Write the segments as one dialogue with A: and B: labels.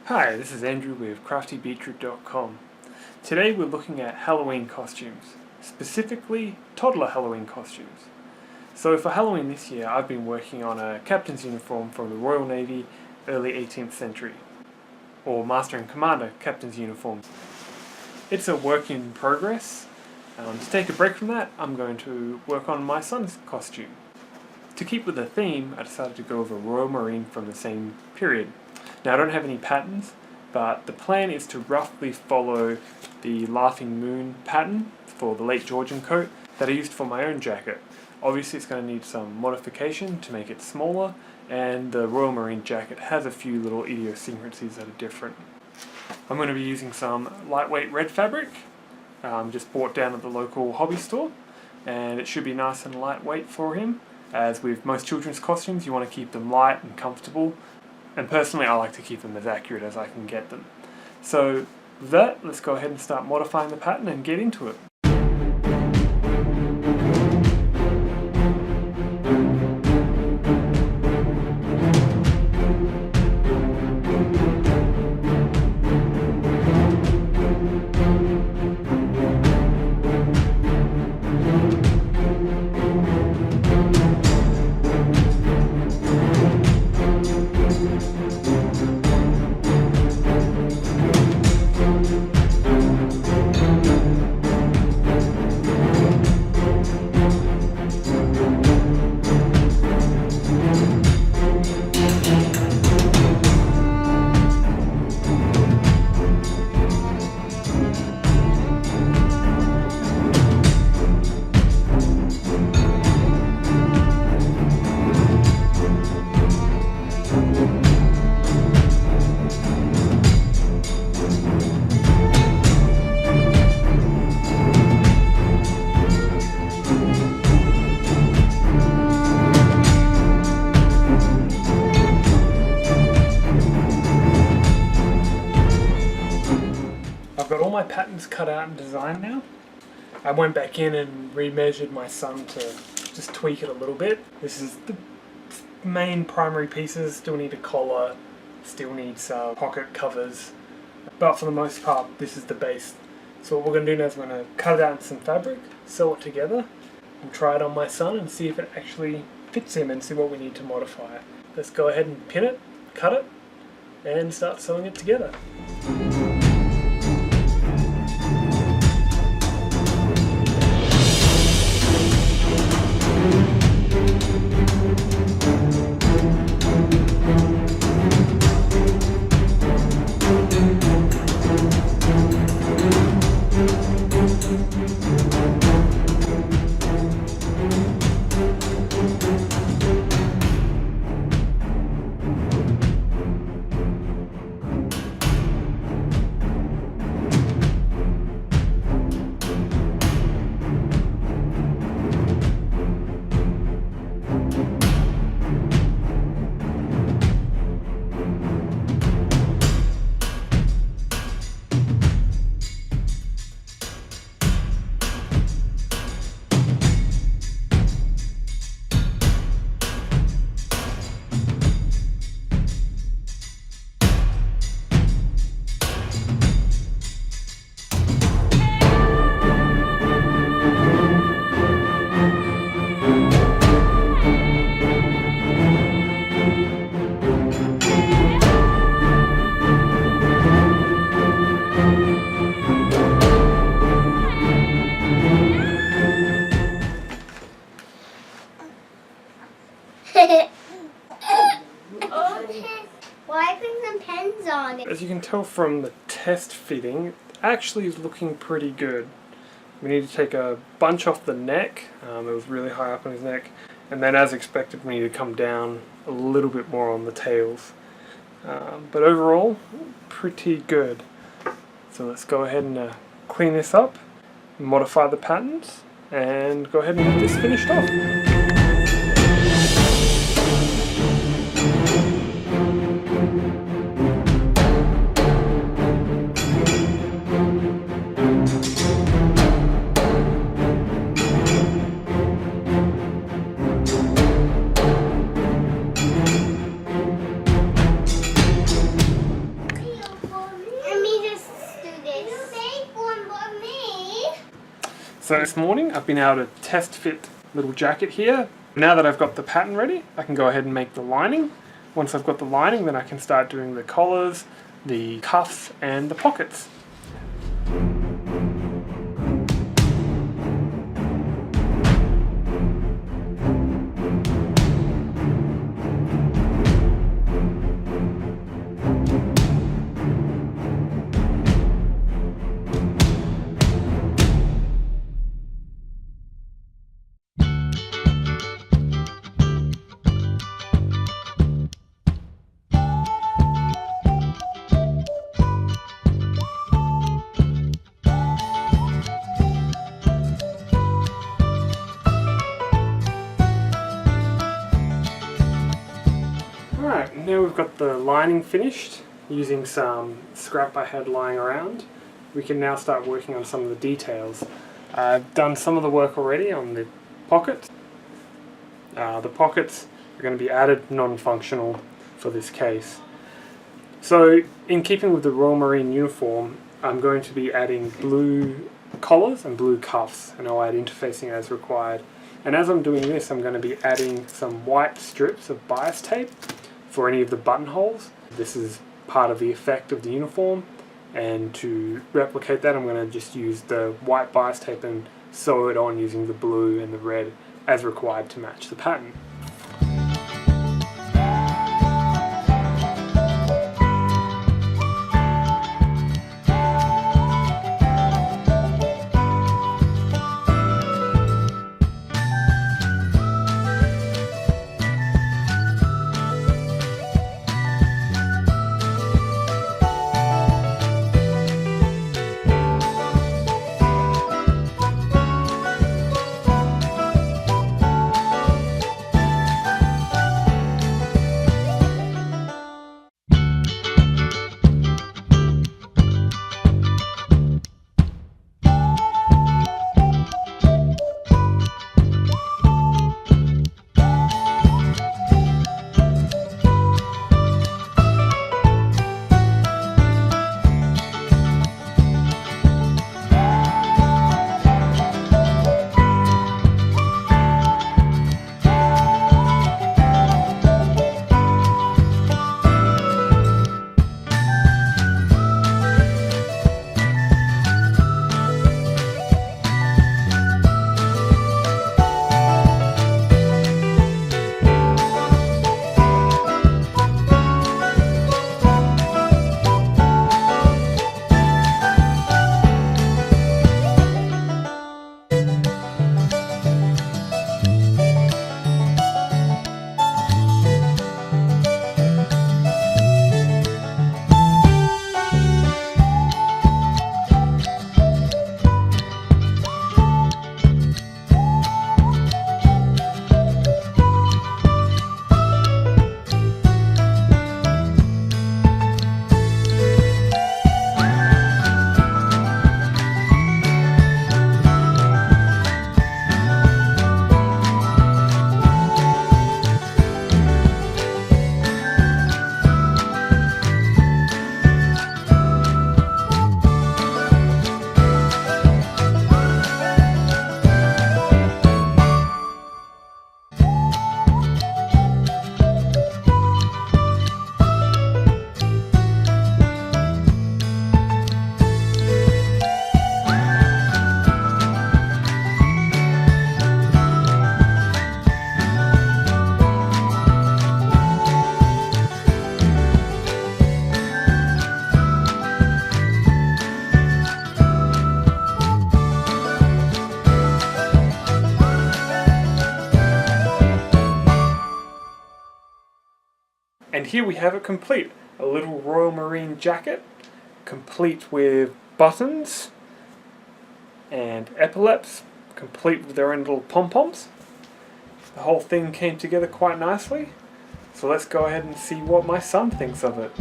A: Hi, this is Andrew with CraftyBeetroot.com. Today we're looking at Halloween costumes, specifically toddler Halloween costumes. So for Halloween this year, I've been working on a captain's uniform from the Royal Navy, early 18th century, or Master and Commander captain's uniform. It's a work in progress. To take a break from that, I'm going to work on my son's costume. To keep with the theme, I decided to go with a Royal Marine from the same period. Now I don't have any patterns, but the plan is to roughly follow the Laughing Moon pattern for the late Georgian coat that I used for my own jacket. Obviously it's going to need some modification to make it smaller, and the Royal Marine jacket has a few little idiosyncrasies that are different. I'm going to be using some lightweight red fabric, just bought down at the local hobby store, and it should be nice and lightweight for him. As with most children's costumes, you want to keep them light and comfortable. And personally, I like to keep them as accurate as I can get them. So with that, let's go ahead and start modifying the pattern and get into it. I've got all my patterns cut out and designed now. I went back in and remeasured my son to just tweak it a little bit. This is the main primary pieces. Still need a collar, still needs some pocket covers, but for the most part this is the base. So what we're going to do now is we're going to cut it out in some fabric, sew it together, and try it on my son and see if it actually fits him and see what we need to modify. Let's go ahead and pin it, cut it, and start sewing it together.
B: Why bring some pens on it?
A: As you can tell from the test fitting, it actually is looking pretty good. We need to take a bunch off the neck. It was really high up on his neck. And then as expected, we need to come down a little bit more on the tails. But overall, pretty good. So let's go ahead and clean this up, modify the patterns, and go ahead and get this finished off. So this morning I've been able to test fit little jacket here. Now that I've got the pattern ready, I can go ahead and make the lining. Once I've got the lining, then I can start doing the collars, the cuffs and the pockets. Alright, now we've got the lining finished using some scrap I had lying around. We can now start working on some of the details. I've done some of the work already on the pockets. The pockets are going to be added non-functional for this case. So in keeping with the Royal Marine uniform, I'm going to be adding blue collars and blue cuffs, and I'll add interfacing as required. And as I'm doing this, I'm going to be adding some white strips of bias tape for any of the buttonholes. This is part of the effect of the uniform, and to replicate that I'm going to just use the white bias tape and sew it on using the blue and the red as required to match the pattern. And here we have it complete. A little Royal Marine jacket, complete with buttons and epaulets, complete with their own little pom-poms. The whole thing came together quite nicely. So let's go ahead and see what my son thinks of it.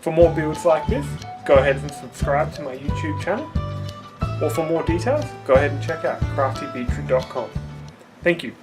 A: For more builds like this, go ahead and subscribe to my YouTube channel. Or for more details, go ahead and check out craftybeetroot.com. Thank you.